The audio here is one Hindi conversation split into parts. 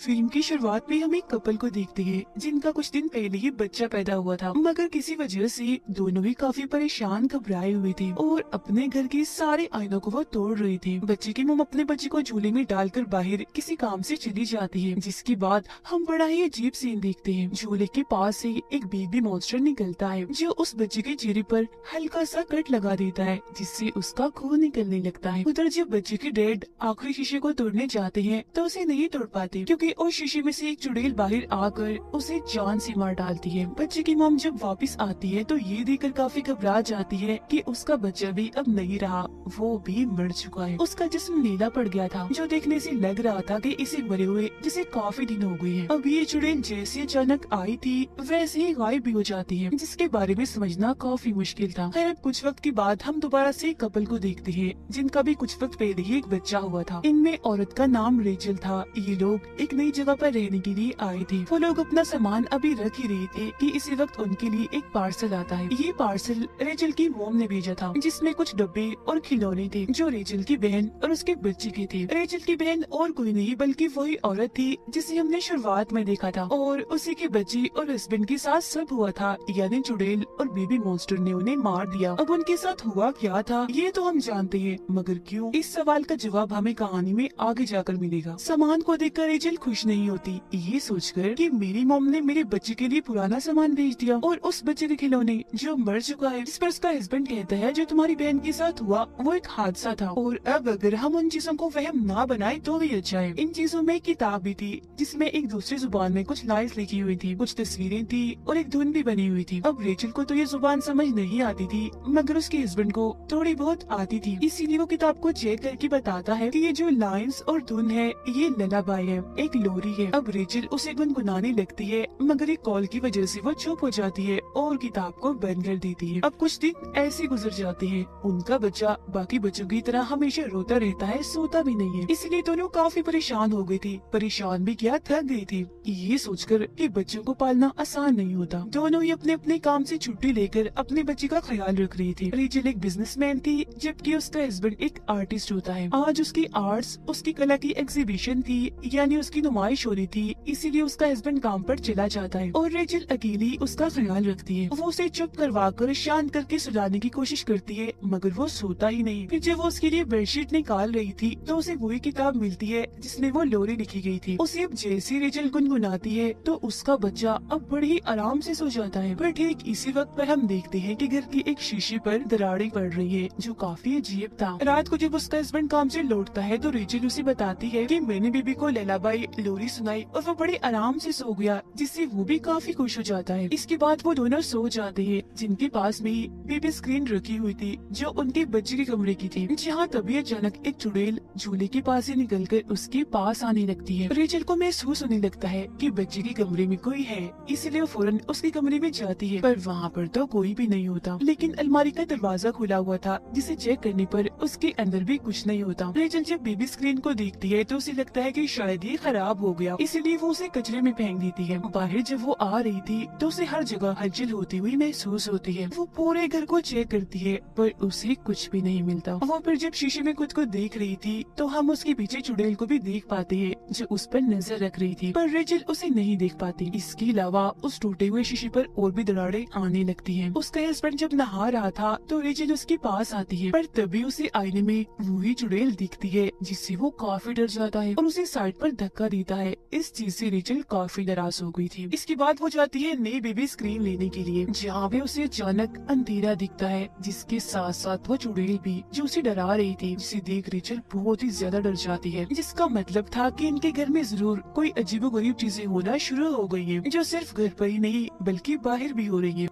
फिल्म की शुरुआत में हम एक कपल को देखते हैं जिनका कुछ दिन पहले ही बच्चा पैदा हुआ था, मगर किसी वजह से दोनों ही काफी परेशान घबराए हुए थे और अपने घर के सारे आईनों को वो तोड़ रहे थे। बच्चे की मम अपने बच्चे को झूले में डालकर बाहर किसी काम से चली जाती है, जिसके बाद हम बड़ा ही अजीब सीन देखते हैं। झूले के पास से एक बेबी मॉन्स्टर निकलता है जो उस बच्चे के चेहरे पर हल्का सा कट लगा देता है, जिससे उसका खून निकलने लगता है। उधर जब बच्चे के डैड आखिरी शीशे को तोड़ने जाते हैं तो उसे नहीं तोड़ पाते, क्योंकि उस शीशे में से एक चुड़ैल बाहर आकर उसे जान से मार डालती है। बच्चे की मॉम जब वापस आती है तो ये देखकर काफी घबरा जाती है कि उसका बच्चा भी अब नहीं रहा, वो भी मर चुका है। उसका जिस्म नीला पड़ गया था, जो देखने से लग रहा था कि इसे मरे हुए जिसे काफी दिन हो गए हैं। अब ये चुड़ैल जैसे अचानक आई थी वैसे ही गायब भी हो जाती है, जिसके बारे में समझना काफी मुश्किल था। खैर कुछ वक्त के बाद हम दोबारा से कपल को देखते हैं जिनका भी कुछ वक्त पहले ही एक बच्चा हुआ था। इनमें औरत का नाम रेचल था। ये लोग एक नई जगह पर रहने के लिए आए थे। वो लोग अपना सामान अभी रख ही रहे थे कि इसी वक्त उनके लिए एक पार्सल आता है। ये पार्सल रेचल की मोम ने भेजा था, जिसमें कुछ डब्बे और खिलौने थे जो रेचल की बहन और उसके बच्चे के थे। रेचल की बहन और कोई नहीं बल्कि वही औरत थी जिसे हमने शुरुआत में देखा था, और उसी के बच्चे और हस्बैंड के साथ सब हुआ था, यानी चुड़ैल और बेबी मॉन्स्टर ने उन्हें मार दिया। अब उनके साथ हुआ क्या था ये तो हम जानते हैं, मगर क्यों, इस सवाल का जवाब हमें कहानी में आगे जाकर मिलेगा। सामान को देखकर रेचल खुश नहीं होती, ये सोचकर कि मेरी मॉम ने मेरे बच्चे के लिए पुराना सामान भेज दिया और उस बच्चे के खिलौने जो मर चुका है। इस पर उसका हस्बैंड कहता है जो तुम्हारी बहन के साथ हुआ वो एक हादसा था, और अब अगर हम उन चीजों को वहम ना बनाए तो भी अच्छा है। इन चीजों में एक किताब भी थी जिसमें एक दूसरी जुबान में कुछ लाइन्स लिखी हुई थी, कुछ तस्वीरें थी और एक धुन भी बनी हुई थी। अब रेचल को तो ये जुबान समझ नहीं आती थी, मगर उसके हस्बैंड को थोड़ी बहुत आती थी, इसीलिए वो किताब को चेक करके बताता है कि ये जो लाइन्स और धुन है ये ललाबाई है, एक लोरी है। अब रेचल उसे गुनगुनाने लगती है, मगर एक कॉल की वजह से वो चुप हो जाती है और किताब को बंद कर देती है। अब कुछ दिन ऐसे गुजर जाते हैं। उनका बच्चा बाकी बच्चों की तरह हमेशा रोता रहता है, सोता भी नहीं है, इसलिए दोनों काफी परेशान हो गई थी। परेशान भी क्या, थक गई थी। ये सोचकर कि बच्चों को पालना आसान नहीं होता, दोनों ही अपने अपने काम से छुट्टी लेकर अपने बच्चे का ख्याल रख रही थी। रेचल एक बिजनेसमैन थी, जबकि उसका हस्बैंड एक आर्टिस्ट होता है। आज उसकी आर्ट्स, उसकी कला की एग्जीबिशन थी, यानी उसकी नुमाइश हो रही थी, इसीलिए उसका हस्बैंड काम पर चला जाता है और रेचल अकेली उसका ख्याल रखती है। वो उसे चुप करवा कर शांत करके सुलाने की कोशिश करती है, मगर वो सोता ही नहीं। फिर जब वो उसके लिए बेडशीट निकाल रही थी तो उसे वही किताब मिलती है जिसमें वो लोरी लिखी गई थी। उसे अब जैसे रेचल गुनगुनाती है तो उसका बच्चा अब बड़े ही आराम से सो जाता है। पर ठीक इसी वक्त पर हम देखते हैं कि घर की एक शीशे पर दरारें पड़ रही है, जो काफी अजीब था। रात को जब उसका हस्बैंड काम से लौटता है तो रेचल उसे बताती है कि मैंने बेबी को लैलाबाई लोरी सुनाई और वो बड़े आराम से सो गया, जिससे वो भी काफी खुश हो जाता है। इसके बाद वो दोनों सो जाते हैं, जिनके पास में बेबी स्क्रीन रखी हुई थी जो उनके बच्चे के कमरे की थी। जहाँ तभी अचानक एक चुड़ैल झूले के पास से निकलकर उसके पास आने लगती है। रेचल को महसूस होने लगता है कि बच्चे के कमरे में कोई है, इसलिए वो फौरन उसके कमरे में जाती है, पर वहाँ पर तो कोई भी नहीं होता। लेकिन अलमारी का दरवाजा खुला हुआ था, जिसे चेक करने पर उसके अंदर भी कुछ नहीं होता। रेचल जब बेबी स्क्रीन को देखती है तो उसे लगता है कि शायद ये खराब हो गया, इसलिए वो उसे कचरे में फेंक देती है। बाहर जब वो आ रही थी तो उसे हर जगह हलचल होती हुई महसूस होती है। वो पूरे घर को चेक करती है पर उसे कुछ भी नहीं मिलता। वो फिर जब शीशे में खुद को देख रही थी तो हम उसके पीछे चुड़ैल को भी देख पाते हैं जो उस पर नजर रख रही थी, पर रेचल उसे नहीं देख पाती। इसके अलावा उस टूटे हुए शीशे पर और भी दरारें आने लगती हैं। उसका हस्बैंड जब नहा रहा था तो रेचल उसके पास आती है, पर तभी उसे आईने में वही चुड़ैल दिखती है, जिससे वो काफी डर जाता है और उसे साइड पर धक्का देता है। इस चीज से रेचल काफी नाराज हो गई थी। इसके बाद वो जाती है नई बेबी स्क्रीन लेने के लिए, जहाँ पे उसे अचानक अंधेरा दिखता है, जिसके साथ साथ वो चुड़ैल भी जो उसे डरा रही थी, जिसे देख रेचल बहुत ही ज्यादा डर जाती है। जिसका मतलब था कि इनके घर में जरूर कोई अजीबोगरीब चीजें होना शुरू हो गई हैं, जो सिर्फ घर पर ही नहीं बल्कि बाहर भी हो रही है।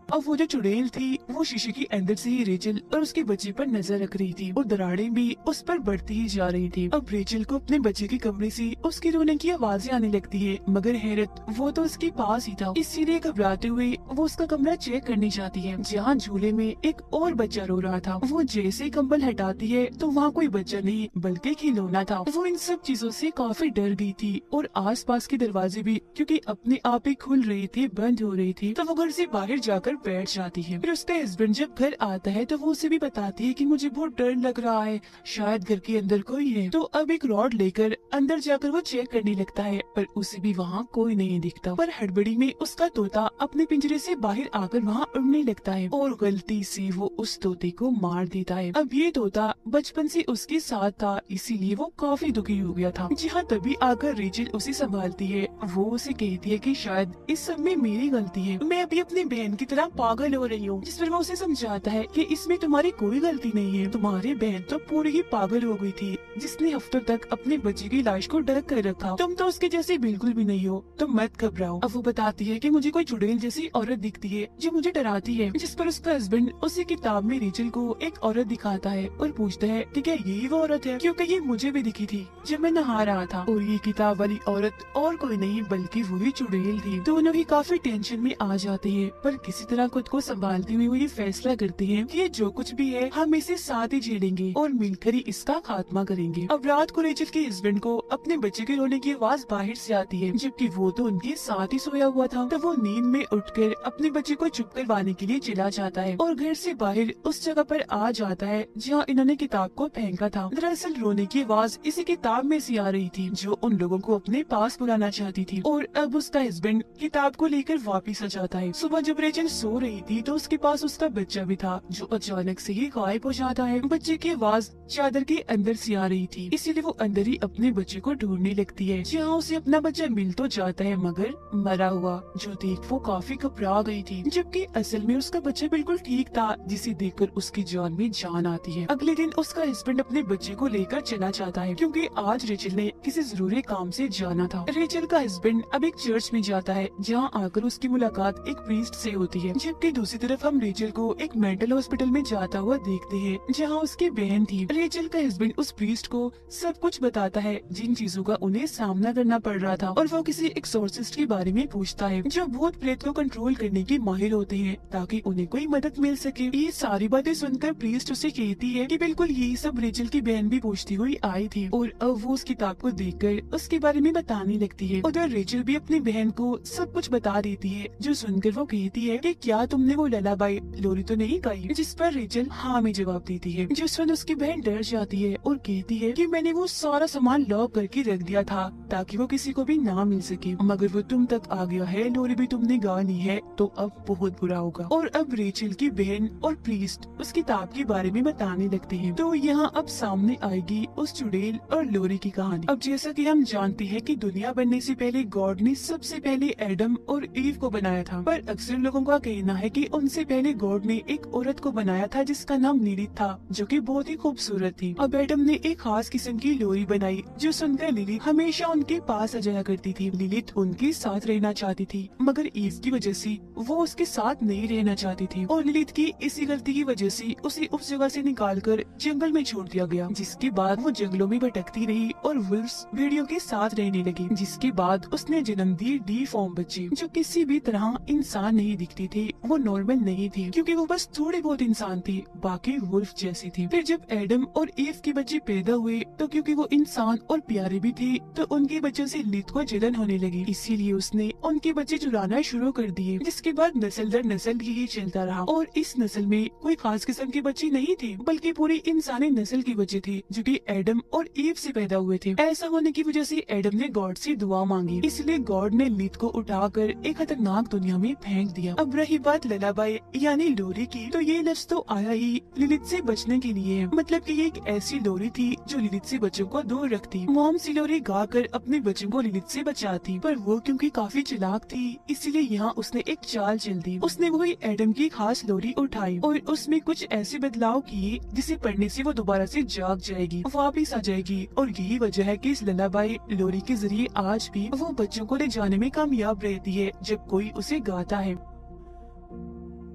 अब वो जो चुड़ैल थी वो शीशे के अंदर से ही रेचल और उसके बच्चे पर नजर रख रही थी और दरारें भी उस पर बढ़ती ही जा रही थी। अब रेचल को अपने बच्चे के कमरे से उसके रोने की आवाजें आने लगती है, मगर हैरत वो तो उसके पास ही था, इसीलिए घबराते हुए वो उसका कमरा चेक करने जाती है, जहाँ झूले में एक और बच्चा रो रहा था। वो जैसे कंबल हटाती है तो वहाँ कोई बच्चा नहीं बल्कि खिलौना था। वो इन सब चीजों से काफी डर गई थी और आस पास के दरवाजे भी क्योंकि अपने आप ही खुल रहे थे, बंद हो रही थी, तो वो घर से बाहर जाकर बैठ जाती है। फिर उसका हस्बैंड जब घर आता है तो वो उसे भी बताती है कि मुझे बहुत डर लग रहा है, शायद घर के अंदर कोई है। तो अब एक रॉड लेकर अंदर जाकर वो चेक करने लगता है, पर उसे भी वहाँ कोई नहीं दिखता। पर हड़बड़ी में उसका तोता अपने पिंजरे से बाहर आकर वहाँ उड़ने लगता है और गलती से वो उस तोते को मार देता है। अब ये तोता बचपन से उसके साथ था, इसीलिए वो काफी दुखी हो गया था। जहाँ तभी आकर रेचल उसे संभालती है। वो उसे कहती है कि शायद इस सब में मेरी गलती है, मैं अभी अपनी बहन की तरह पागल हो रही हूँ। जिस पर वो उसे समझाता है कि इसमें तुम्हारी कोई गलती नहीं है, तुम्हारी बहन तो पूरी ही पागल हो गई थी, जिसने हफ्तों तक अपने बच्चे की लाश को ढक कर रखा। तुम तो उसके जैसे बिल्कुल भी नहीं हो, तुम मत घबराओ। अब वो बताती है कि मुझे कोई चुड़ैल जैसी औरत दिखती है जो मुझे डराती है। जिस पर उसका हस्बैंड उसी किताब में रेचल को एक औरत दिखाता है और पूछता है कि क्या यही वो औरत है, क्योंकि ये मुझे भी दिखी थी जब मैं नहा रहा था। और ये किताब वाली औरत और कोई नहीं बल्कि वही चुड़ैल थी। दोनों ही काफी टेंशन में आ जाते हैं, पर किसी तरह खुद को संभालते हुए वो ये फैसला करते हैं कि जो कुछ भी है हम इसे साथ ही झेलेंगे और मिलकर ही इसका खात्मा करेंगे। अब रात को रेचल के हस्बैंड को अपने बच्चे के रोने की आवाज बाहर से आती है, जबकि वो तो उनके साथ ही सोया हुआ था। तो वो नींद में उठकर अपने बच्चे को चुप करवाने के लिए चला जाता है और घर से बाहर उस जगह पर आ जाता है जहाँ इन्होंने किताब को फेंका था। दरअसल रोने की आवाज इसी किताब में से आ रही थी जो उन लोगों को अपने पास बुलाना चाहती थी। और अब उसका हस्बैंड किताब को लेकर वापिस आ जाता है। सुबह जब रेचल सो रही थी तो उसके पास उसका बच्चा भी था जो अचानक से ही गायब हो जाता है। बच्चे की आवाज चादर के अंदर से आ रही थी, इसीलिए वो अंदर ही अपने बच्चे को ढूंढने लगती है। जहाँ उसे अपना बच्चा मिल तो जाता है मगर मरा हुआ, जो देख वो काफी घबरा गई थी, जबकि असल में उसका बच्चा बिल्कुल ठीक था, जिसे देखकर उसकी जान में जान आती है। अगले दिन उसका हस्बैंड अपने बच्चे को लेकर चला जाता है क्योंकि आज रेचल ने किसी जरूरी काम से जाना था। रेचल का हस्बैंड अब एक चर्च में जाता है जहाँ आकर उसकी मुलाकात एक प्रीस्ट से होती है, जबकि दूसरी तरफ हम रेचल को एक मेंटल हॉस्पिटल में जाता हुआ देखते हैं जहाँ उसकी बहन थी। रेचल का हस्बैंड उस प्रीस्ट को सब कुछ बताता है जिन चीजों का उन्हें सामना करना पड़ रहा था, और वो किसी एक्सोर्सिस्ट के बारे में पूछता है जो भूत प्रेत को कंट्रोल करने के माहिर होते हैं ताकि उन्हें कोई मदद मिल सके। ये सारी बातें सुनकर प्रीस्ट उसे कहती है कि बिल्कुल यही सब रेचल की बहन भी पूछती हुई आई थी, और अब वो उस किताब को देखकर उसके बारे में बताने लगती है। उधर रेचल भी अपनी बहन को सब कुछ बता देती है, जो सुनकर वो कहती है कि क्या तुमने वो ललाबाई लोरी तो नहीं गाई, जिस पर रेचल हाँ में जवाब देती है। जिस पर उसकी बहन डर जाती है और कहती है कि मैंने वो सारा सामान लॉक करके रख दिया था ताकि वो किसी को भी ना मिल सके, मगर वो तुम तक आ गया है, लोरी भी तुमने गा ली है तो अब बहुत बुरा होगा। और अब रेचल की बहन और प्रीस्ट उस किताब के बारे में बताने लगते हैं। तो यहाँ अब सामने आएगी उस चुड़ैल और लोरी की कहानी। अब जैसा कि हम जानते हैं कि दुनिया बनने से पहले गॉड ने सबसे पहले एडम और ईव को बनाया था, पर अक्सर लोगों का कहना है कि उनसे पहले गॉड ने एक औरत को बनाया था जिसका नाम लिलिथ था, जो कि बहुत ही खूबसूरत थी। अब एडम ने एक खास किस्म की लोरी बनाई जो सुनकर लिलिथ हमेशा उनके पास आ जाया करती थी। लिलिथ उनके साथ रहना चाहती थी, मगर ईव की वजह से वो उसके साथ नहीं रहना चाहती थी, और लिलिथ की इसी गलती की वजह से उसे उस जगह से निकालकर जंगल में छोड़ दिया गया, जिसके बाद वो जंगलों में भटकती रही और वुल्व्स भेड़ियों के साथ रहने लगी। जिसके बाद उसने जन्म दी डिफॉर्म बच्चे जो किसी भी तरह इंसान नहीं दिखती थी, वो नॉर्मल नहीं थी क्योंकि वो बस थोड़ी बहुत इंसान थी, बाकी वुल्फ जैसी थी। फिर जब एडम और ईव के बच्चे पैदा हुए तो क्योंकि वो इंसान और प्यारे भी थे तो उनके बच्चों से लिलिथ को जलन होने लगी, इसीलिए उसने उनके बच्चे चुराना शुरू कर दिए, जिसके बाद नस्ल दर नस्ल यही चलता रहा। और इस नस्ल में कोई खास किस्म के बच्चे नहीं थे बल्कि पूरी इंसानी नस्ल के बच्चे थे जो कि एडम और ईव से पैदा हुए थे। ऐसा होने की वजह से एडम ने गॉड से दुआ मांगी, इसलिए गॉड ने लिलिथ को उठाकर एक खतरनाक दुनिया में फेंक दिया। अब रही बात ललाबाई यानी लोरी की, तो ये लफ्ज तो आया ही लिलिथ से बचने के लिए, मतलब कि ये एक ऐसी लोरी थी जो लिलिथ से बच्चों को दूर रखती। मॉम सी लोरी गाकर अपने बच्चों को लिलिथ से बचाती, पर वो क्योंकि काफी चालाक थी इसीलिए यहाँ उसने एक चाल चल दी। उसने वही एडम की खास लोरी उठाई और उसमें कुछ ऐसे बदलाव किए जिसे पढ़ने से वो दोबारा से जाग जाएगी, वापिस आ जाएगी। और यही वजह है कि इस ललाबाई लोरी के जरिए आज भी वो बच्चों को ले जाने में कामयाब रहती है जब कोई उसे गाता है।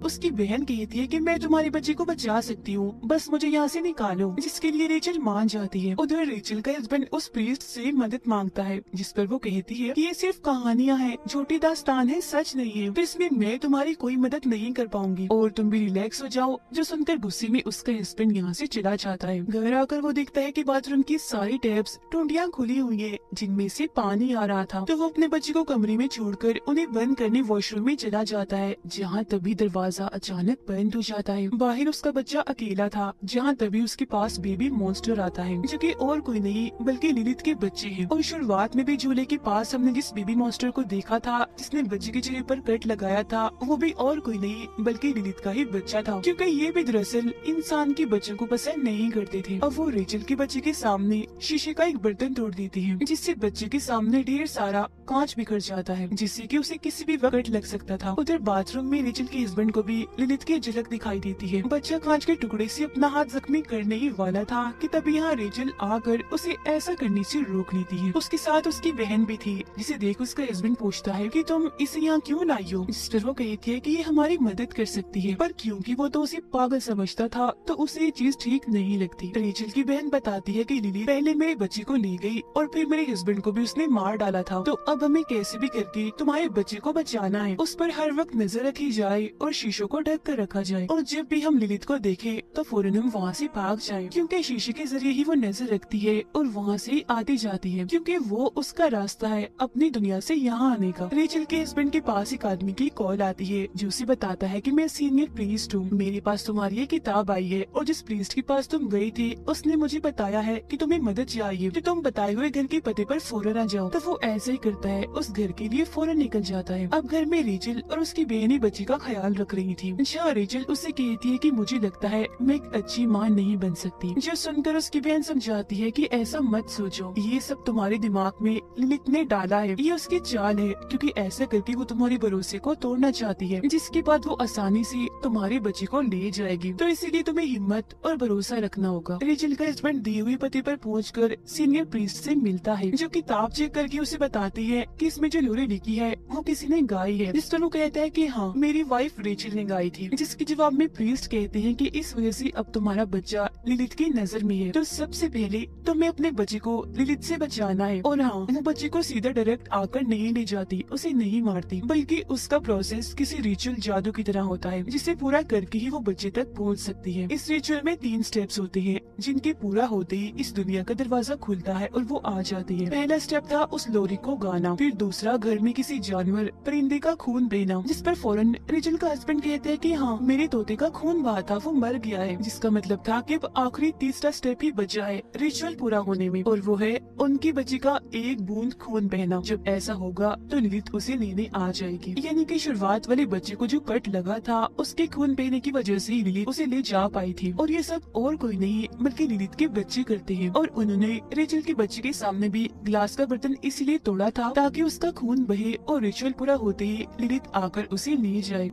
उसकी बहन कहती है कि मैं तुम्हारे बच्चे को बचा सकती हूँ, बस मुझे यहाँ से निकालो, जिसके लिए रेचल मान जाती है। उधर रेचल का हस्बैंड उस प्रीस्ट से मदद मांगता है, जिस पर वो कहती है कि ये सिर्फ कहानियाँ हैं, झूठी दास्तान है, सच नहीं है, तो इसमें मैं तुम्हारी कोई मदद नहीं कर पाऊंगी और तुम भी रिलैक्स हो जाओ। जो सुनकर गुस्से में उसका हस्बैंड यहाँ से चला जाता है। घर आकर वो देखता है कि बाथरूम की सारी टैप्स टूटियां खुली हुई है जिनमें से पानी आ रहा था, तो वो अपने बच्चे को कमरे में छोड़कर उन्हें बंद करने वॉशरूम में चला जाता है, जहाँ तभी दरवाजा दरवाजा अचानक बंद हो जाता है। बाहर उसका बच्चा अकेला था, जहाँ तभी उसके पास बेबी मॉन्स्टर आता है, जो कि और कोई नहीं बल्कि लिलिथ के बच्चे हैं। और शुरुआत में भी झूले के पास हमने जिस बेबी मॉन्स्टर को देखा था, जिसने बच्चे के चेहरे पर कट लगाया था, वो भी और कोई नहीं बल्कि लिलिथ का ही बच्चा था, क्योंकि ये भी दरअसल इंसान के बच्चों को पसंद नहीं करते थे। अब वो रेचल के बच्चे के सामने शीशे का एक बर्तन तोड़ देती है, जिससे बच्चे के सामने ढेर सारा कांच बिखर जाता है, जिससे कि उसे किसी भी वक्त लग सकता था। उधर बाथरूम में रेचल के हस्बैंड को भी लिलिथ की झलक दिखाई देती है। बच्चा कांच के टुकड़े से अपना हाथ जख्मी करने ही वाला था कि तभी यहाँ रेचल आकर उसे ऐसा करने से रोक लेती है। उसके साथ उसकी बहन भी थी, जिसे देख उसका हस्बैंड पूछता है कि तुम इसे यहाँ क्यों लाई हो। जिस पर वो कहती है कि ये हमारी मदद कर सकती है, पर क्योंकि वो तो उसे पागल समझता था तो उसे ये चीज ठीक नहीं लगती। रेचल की बहन बताती है कि लिली पहले मेरे बच्चे को ले गई और फिर मेरे हस्बैंड को भी उसने मार डाला था, तो अब हमें कैसे भी करके तुम्हारे बच्चे को बचाना है। उस पर हर वक्त नजर रखी जाए और शीशों को ढक कर रखा जाए, और जब भी हम लिलिथ को देखें तो फौरन हम वहाँ से भाग जाएं, क्योंकि शीशे के जरिए ही वो नजर रखती है और वहाँ से आती जाती है, क्योंकि वो उसका रास्ता है अपनी दुनिया से यहाँ आने का। रेचल के हस्बैंड के पास एक आदमी की कॉल आती है, जो उसे बताता है कि मैं सीनियर प्रीस्ट हूँ, मेरे पास तुम्हारी ये किताब आई है, और जिस प्रीस्ट के पास तुम गई थी उसने मुझे बताया है कि तुम्हें मदद चाहिए, तो तुम बताए हुए घर के पते पर फौरन आ जाओ। तो वो ऐसा ही करता है, उस घर के लिए फौरन निकल जाता है। अब घर में रेचल और उसकी बहनी बच्ची का ख्याल रख रही थी। जहाँ रेचल उससे कहती है कि मुझे लगता है मैं एक अच्छी माँ नहीं बन सकती, जो सुनकर उसकी बहन समझाती है कि ऐसा मत सोचो, ये सब तुम्हारे दिमाग में लिलिथ ने डाला है, ये उसकी चाल है, क्योंकि ऐसा करके वो तुम्हारे भरोसे को तोड़ना चाहती है, जिसके बाद वो आसानी से तुम्हारे बच्चे को ले जाएगी, तो इसीलिए तुम्हें हिम्मत और भरोसा रखना होगा। रेचल का हस्बैंड दिए हुए पते पर पहुंचकर सीनियर प्रीस्ट से मिलता है, जो किताब चेक करके उसे बताती है कि इसमें जो लोरी लिखी है वो किसी ने गाई है, जिस पर वो कहता है कि हाँ मेरी वाइफ रेचल ने गाई थी, जिसके जवाब में प्रीस्ट कहते हैं कि इस वजह से अब तुम्हारा बच्चा लिलिथ की नजर में है, तो सबसे पहले तुम्हें अपने बच्चे को लिलिथ से बचाना है। और हाँ, वो बच्चे को सीधा डायरेक्ट आकर नहीं ले जाती, उसे नहीं मारती, बल्कि उसका प्रोसेस किसी रिचुअल जादू की तरह होता है, जिसे पूरा करके ही वो बच्चे तक पहुंच सकती है। इस रिचुअल में 3 स्टेप्स होते हैं, जिनके पूरा होते ही इस दुनिया का दरवाजा खुलता है और वो आ जाती है। पहला स्टेप था उस लोरी को गाना, फिर दूसरा घर में किसी जानवर परिंदे का खून बहना, जिस पर फौरन रेचल का हस्बैंड कहते हैं कि हाँ मेरे तोते का खून बहा था, वो मर गया है, जिसका मतलब था कि अब आखिरी तीसरा स्टेप ही बचा है रिचुअल पूरा होने में, और वो है उनकी बच्ची का एक बूंद खून बहना। जब ऐसा होगा तो लिलिथ उसे लेने आ जाएगी, यानी कि शुरुआत वाले बच्चे को जो कट लगा था उसके खून बहने की वजह से ही लिलिथ उसे ले जा पाई थी, और ये सब और कोई नहीं बल्कि लिलिथ के बच्चे करते हैं। और उन्होंने रेचल के बच्चे के सामने भी ग्लास का बर्तन इसलिए तोड़ा था ताकि उसका खून बहे और रिचुअल पूरा होते ही लिलिथ आकर उसे ले जाए।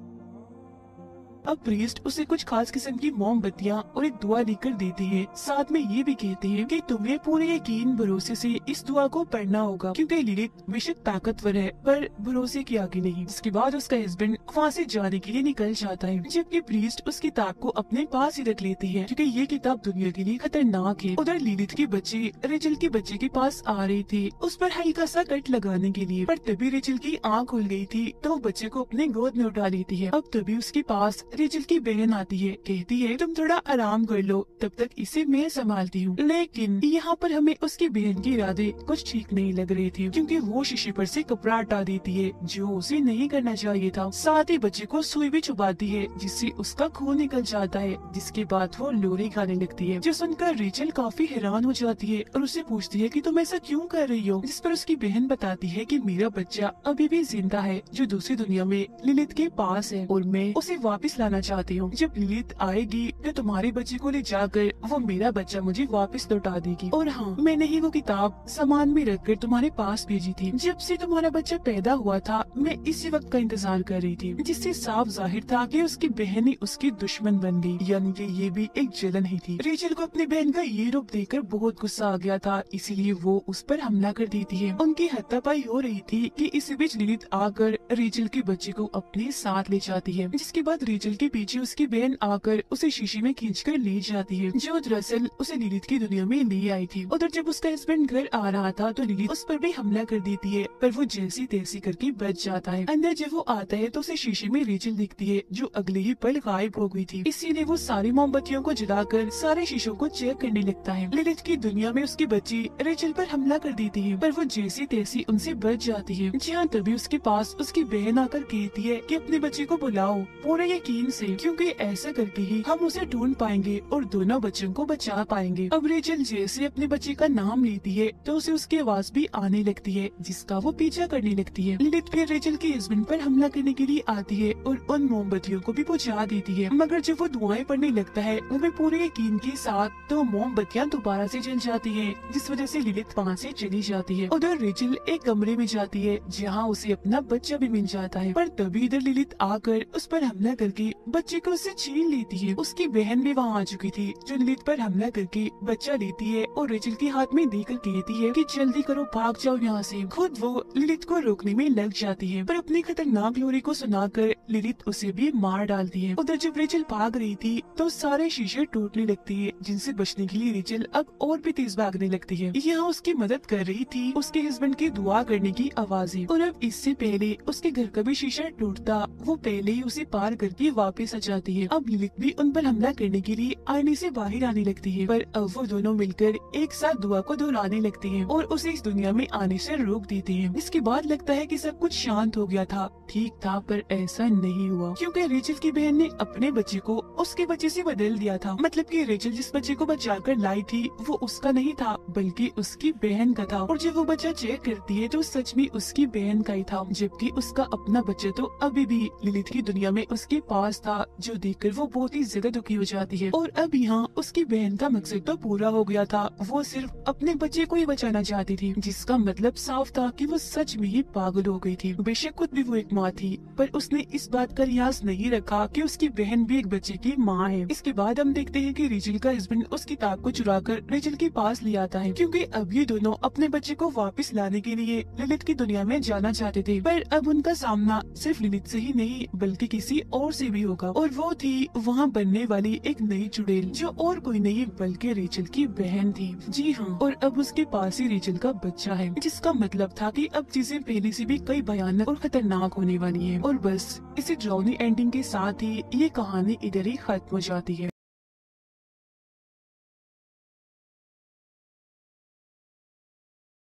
अब प्रीस्ट उसे कुछ खास किस्म की मोमबत्तियां और एक दुआ लेकर देते हैं, साथ में ये भी कहते हैं कि तुम्हें पूरे यकीन भरोसे से इस दुआ को पढ़ना होगा, क्योंकि लिलिथ बेशक ताकतवर है पर भरोसे की आगे नहीं। इसके बाद उसका हस्बैंड वहाँ से जाने के लिए निकल जाता है, जबकि प्रीस्ट उस किताब को अपने पास ही रख लेती है, क्योंकि ये किताब दुनिया के लिए खतरनाक है। उधर लिलिथ के बच्चे रेचल के बच्चे के पास आ रहे थे उस पर हल्का सा कट लगाने के लिए, पर तभी रेचल की आँख खुल गई थी तो वो बच्चे को अपने गोद में उठा लेती है। अब तभी उसके पास रेचल की बहन आती है, कहती है तुम थोड़ा आराम कर लो, तब तक इसे मैं संभालती हूँ। लेकिन यहाँ पर हमें उसकी बहन के इरादे कुछ ठीक नहीं लग रहे थे, क्योंकि वो शीशे पर से कपड़ा हटा देती है, जो उसे नहीं करना चाहिए था। साथ ही बच्चे को सुई भी चुभाती है, जिससे उसका खून निकल जाता है, जिसके बाद वो लोरी खाने लगती है, जो सुनकर रेचल काफी हैरान हो जाती है और उससे पूछती है कि तुम ऐसा क्यों कर रही हो, जिस पर उसकी बहन बताती है कि मेरा बच्चा अभी भी जिंदा है, जो दूसरी दुनिया में लिलिथ के पास है, और मैं उसे वापस लाना चाहती हूँ। जब लिलिथ आएगी तो तुम्हारे बच्चे को ले जाकर वो मेरा बच्चा मुझे वापस लौटा देगी। और हाँ, मैंने ही वो किताब सामान में रखकर तुम्हारे पास भेजी थी। जब से तुम्हारा बच्चा पैदा हुआ था मैं इसी वक्त का इंतजार कर रही थी, जिससे साफ जाहिर था कि उसकी बहन ही उसकी दुश्मन बन गई, यानी कि ये भी एक जलन ही थी। रेचल को अपनी बहन का ये रूप देखकर बहुत गुस्सा आ गया था, इसीलिए वो उस पर हमला कर देती है। उनकी हाथापाई हो रही थी कि इसी बीच लिलिथ आकर रेचल के बच्चे को अपने साथ ले जाती है, जिसके बाद रेचल के पीछे उसकी बहन आकर उसे शीशे में खींचकर ले जाती है, जो दरअसल उसे लिलिथ की दुनिया में ले आई थी। उधर जब उसका हस्बैंड घर आ रहा था तो लिलिथ उस पर भी हमला कर देती है, पर वो जैसी तैसी करके बच जाता है। अंदर जब वो आता है तो उसे शीशे में रेचल दिखती है, जो अगले ही पल गायब हो गई थी। इसीलिए वो सारी मोमबत्तियों को जलाकर सारे शीशों को चेक करने लगता है। लिलिथ की दुनिया में उसकी बच्ची रेचल पर हमला कर देती है, पर वो जैसी तैसी उनसे बच जाती है। जहाँ तभी उसके पास उसकी बहन आकर कहती है कि अपने बच्चे को बुलाओ। पूरा यकीन यकीन से, क्योंकि ऐसा करके ही हम उसे ढूंढ पाएंगे और दोनों बच्चों को बचा पाएंगे। अब रेचल जैसे अपने बच्चे का नाम लेती है तो उसे उसकी आवाज भी आने लगती है, जिसका वो पीछा करने लगती है। लिलिथ फिर रेचल के हस्बैंड पर हमला करने के लिए आती है और उन मोमबत्तियों को भी बुझा देती है, मगर जब वो धुआं पड़ने लगता है वो पूरे यकीन के साथ तो मोमबत्तियां दोबारा से जल जाती है, जिस वजह से लिलिथ वहाँ से चली जाती है। उधर रेचल एक कमरे में जाती है जहाँ उसे अपना बच्चा भी मिल जाता है, पर तभी इधर लिलिथ आकर उस पर हमला करके बच्चे को उससे छीन लेती है। उसकी बहन भी वहाँ आ चुकी थी, जो लिलिथ पर हमला करके बच्चा लेती है और रेचल के हाथ में देकर कहती है कि जल्दी करो, भाग जाओ यहाँ से। खुद वो लिलिथ को रोकने में लग जाती है, पर अपनी खतरनाक लोरी को सुनाकर लिलिथ उसे भी मार डालती है। उधर जब रेचल भाग रही थी तो सारे शीशे टूटने लगती है, जिनसे बचने के लिए रेचल अब और भी तेज भागने लगती है। यहाँ उसकी मदद कर रही थी उसके हस्बैंड की दुआ करने की आवाजें, और अब इससे पहले उसके घर का भी शीशा टूटता वो पहले ही उसे पार करके वापस आ जाती है। अब लिलिथ भी उन पर हमला करने के लिए आईने से बाहर आने लगती है, पर अब वो दोनों मिलकर एक साथ दुआ को दोहराने लगते हैं और उसे इस दुनिया में आने से रोक देते हैं। इसके बाद लगता है कि सब कुछ शांत हो गया था, ठीक था, पर ऐसा नहीं हुआ, क्योंकि रेचल की बहन ने अपने बच्चे को उसके बच्चे से बदल दिया था। मतलब कि रेचल जिस बच्चे को बचाकर लाई थी वो उसका नहीं था, बल्कि उसकी बहन का था। और जब वो बच्चा चेक करती है तो सच में उसकी बहन का ही था, जबकि उसका अपना बच्चा तो अभी भी लिलिथ की दुनिया में उसके पास था, जो देखकर वो बहुत ही ज्यादा दुखी हो जाती है। और अब यहाँ उसकी बहन का मकसद तो पूरा हो गया था, वो सिर्फ अपने बच्चे को ही बचाना चाहती थी, जिसका मतलब साफ था कि वो सच में ही पागल हो गई थी। बेशक खुद भी वो एक माँ थी, पर उसने इस बात का लिहाज नहीं रखा कि उसकी बहन भी एक बच्चे की माँ है। इसके बाद हम देखते हैं कि रेचल का हस्बैंड उस किताब को चुराकर रेचल के पास ले आता है, क्योंकि अब ये दोनों अपने बच्चे को वापस लाने के लिए लिलिथ की दुनिया में जाना चाहते थे। पर अब उनका सामना सिर्फ लिलिथ से ही नहीं बल्कि किसी और से भी होगा, और वो थी वहाँ बनने वाली एक नई चुड़ैल, जो और कोई नहीं बल्कि रेचल की बहन थी। जी हाँ, और अब उसके पास ही रेचल का बच्चा है, जिसका मतलब था कि अब चीजें पहले से भी कई भयानक और खतरनाक होने वाली है। और बस इसी ड्राउनी एंडिंग के साथ ही ये कहानी इधर ही खत्म हो जाती है।